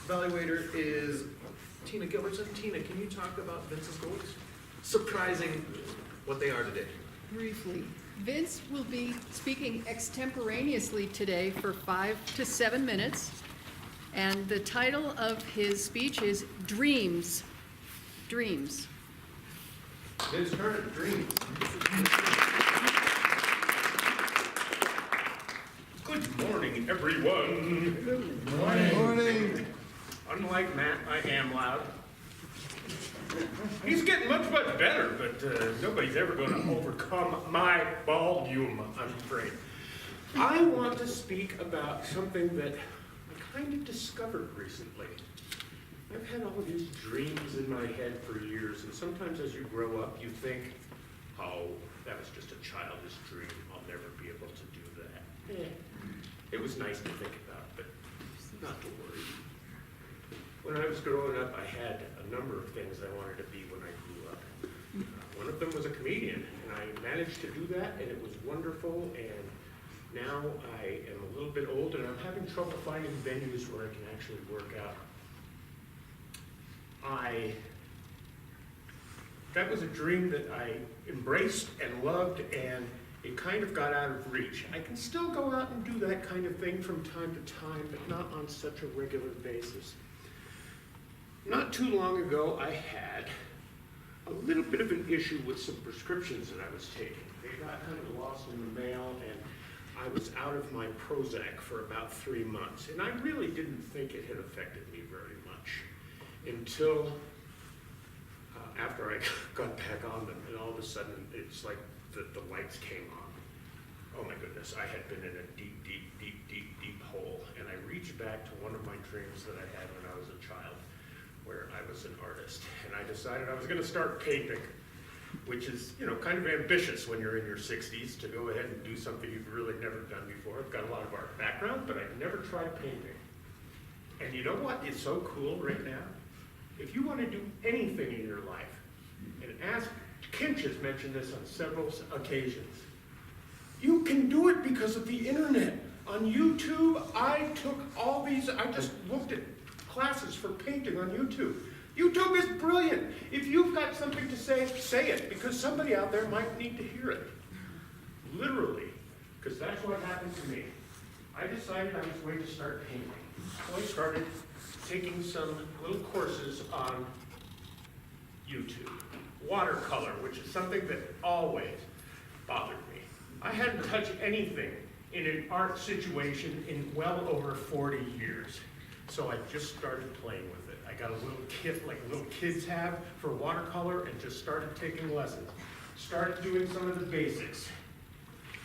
evaluator is Tina Gilbertson. Tina, can you talk about Vince's goals? Surprising what they are today. Briefly, Vince will be speaking extemporaneously today for 5 to 7 minutes, and the title of his speech is Dreams. Dreams. Vince Turner, dreams. Good morning, everyone. Good Morning. Unlike Matt, I am loud. He's getting much better, but nobody's ever going to overcome my volume, I'm afraid. I want to speak about something that I kind of discovered recently. I've had all these dreams in my head for years, and sometimes as you grow up, you think, oh, that was just a childish dream. I'll never be able to do that. It was nice to think about, but not to worry. When I was growing up, I had a number of things I wanted to be when I grew up. One of them was a comedian, and I managed to do that, and it was wonderful, and now I am a little bit old, and I'm having trouble finding venues where I can actually work out. That was a dream that I embraced and loved, and it kind of got out of reach. I can still go out and do that kind of thing from time to time, but not on such a regular basis. Not too long ago, I had a little bit of an issue with some prescriptions that I was taking. They got kind of lost in the mail, and I was out of my Prozac for about 3 months, and I really didn't think it had affected me very much until after I got back on them, and all of a sudden, it's like the lights came on. Oh my goodness, I had been in a deep hole, and I reached back to one of my dreams that I had when I was a child, where I was an artist, and I decided I was going to start painting, which is, you know, kind of ambitious when you're in your 60s to go ahead and do something you've really never done before. I've got a lot of art background, but I've never tried painting. And you know what is so cool right now? If you want to do anything in your life, and Kinch has mentioned this on several occasions, you can do it because of the internet. On YouTube, I just looked at classes for painting on YouTube. YouTube is brilliant. If you've got something to say, say it, because somebody out there might need to hear it. Literally, because that's what happened to me. I decided I was going to start painting. So I started taking some little courses on YouTube. Watercolor, which is something that always bothered me. I hadn't touched anything in an art situation in well over 40 years. So I just started playing with it. I got a little kit like little kids have for watercolor and just started taking lessons. Started doing some of the basics.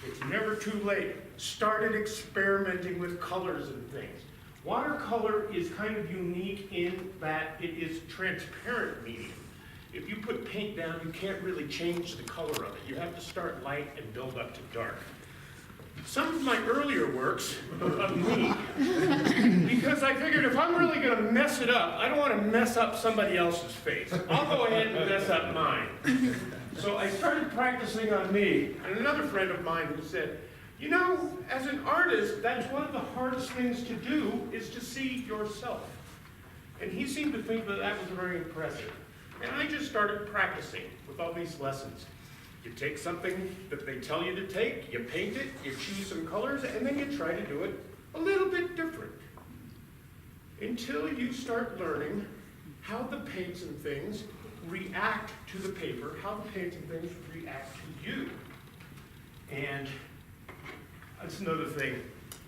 It's never too late. Started experimenting with colors and things. Watercolor is kind of unique in that it is transparent medium. If you put paint down, you can't really change the color of it. You have to start light and build up to dark. Some of my earlier works of me, because I figured if I'm really going to mess it up, I don't want to mess up somebody else's face. I'll go ahead and mess up mine. So I started practicing on me, and another friend of mine who said, you know, as an artist, that's one of the hardest things to do is to see yourself. And he seemed to think that that was very impressive. And I just started practicing with all these lessons. You take something that they tell you to take, you paint it, you choose some colors, and then you try to do it a little bit different. Until you start learning how the paints and things react to the paper, how the paints and things react to you. And that's another thing.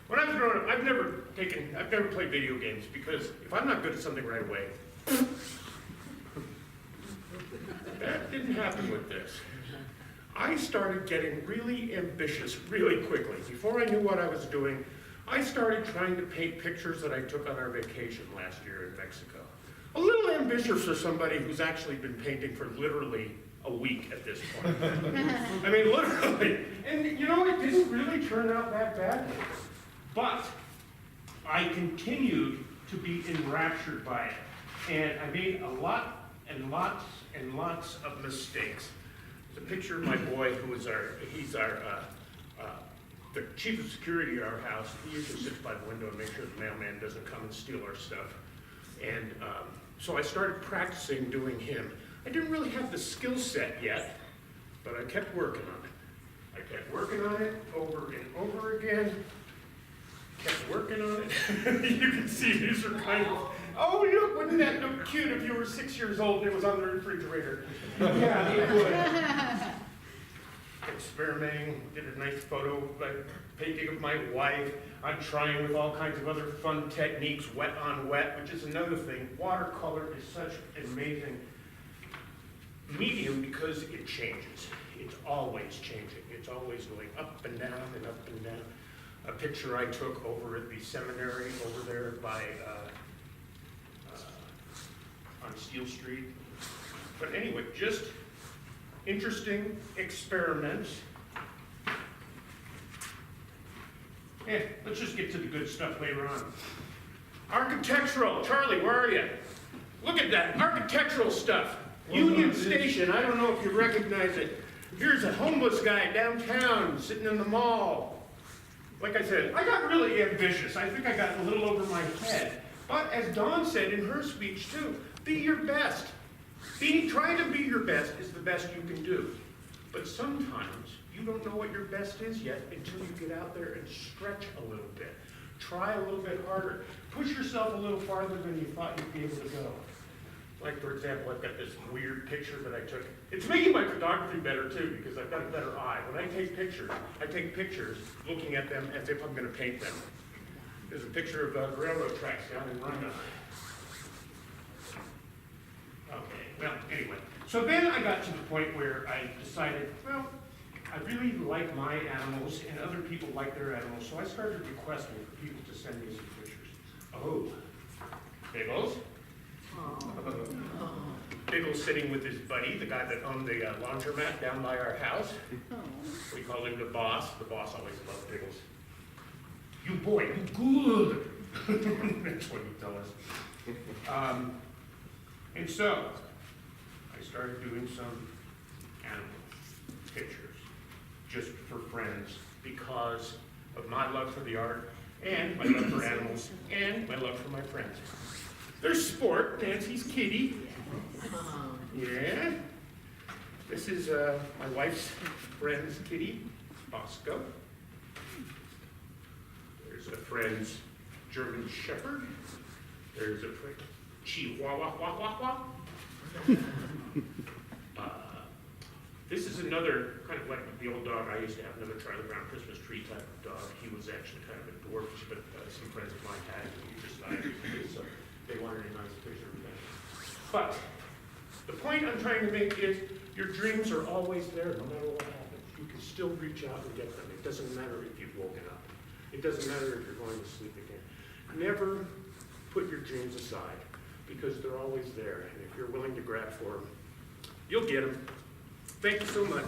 When I was growing up, I've never played video games because if I'm not good at something right away, that didn't happen with this. I started getting really ambitious really quickly. Before I knew what I was doing, I started trying to paint pictures that I took on our vacation last year in Mexico. A little ambitious for somebody who's actually been painting for literally a week at this point. I mean, literally. And you know, it didn't really turn out that badly. But I continued to be enraptured by it. And I made a lot and lots and lots of mistakes. There's a picture of my boy who is the chief of security at our house. He usually sits by the window and makes sure the mailman doesn't come and steal our stuff. And so I started practicing doing him. I didn't really have the skill set yet, but I kept working on it. I kept working on it over and over again. Kept working on it. You can see these are kind of, oh look, wouldn't that look cute if you were 6 years old and it was on the refrigerator? Yeah, it would. Experimenting, did a nice photo, like painting of my wife. I'm trying with all kinds of other fun techniques, wet on wet, which is another thing. Watercolor is such an amazing medium because it changes. It's always changing. It's always going up and down and up and down. A picture I took over at the seminary over there by, on Steel Street. But anyway, just interesting experiments. Let's just get to the good stuff later on. Architectural, Charlie, where are you? Look at that, architectural stuff. Union Station, I don't know if you recognize it. Here's a homeless guy downtown sitting in the mall. Like I said, I got really ambitious. I think I got a little over my head. But as Dawn said in her speech too, be your best. Trying to be your best is the best you can do. But sometimes you don't know what your best is yet until you get out there and stretch a little bit. Try a little bit harder. Push yourself a little farther than you thought you'd be able to go. Like, for example, I've got this weird picture that I took. It's making my photography better, too, because I've got a better eye. When I take pictures looking at them as if I'm going to paint them. There's a picture of railroad tracks down in Rhino. Okay, well, anyway. So then I got to the point where I decided, well, I really like my animals, and other people like their animals, so I started requesting for people to send me some pictures. Oh, Biggles? Biggles sitting with his buddy, the guy that owned the laundromat down by our house. We call him the boss. The boss always loved Biggles. You boy, you good. That's what he tells us. And so, I started doing some animal pictures, just for friends, because of my love for the art, and my love for animals, and my love for my friends. There's Sport, Nancy's kitty. Yeah. This is my wife's friend's kitty, Bosco. There's a friend's German Shepherd. There's a friend, Chihuahua, wah, wah, wah. This is another, kind of like the old dog I used to have, another Charlie Brown Christmas tree type of dog. He was actually kind of a dwarf, but some friends of mine had him, and he just died. So they wanted a nice picture of him. But the point I'm trying to make is your dreams are always there, no matter what happens. You can still reach out and get them. It doesn't matter if you've woken up. It doesn't matter if you're going to sleep again. Never put your dreams aside, because they're always there. And if you're willing to grab for them, you'll get them. Thank you so much.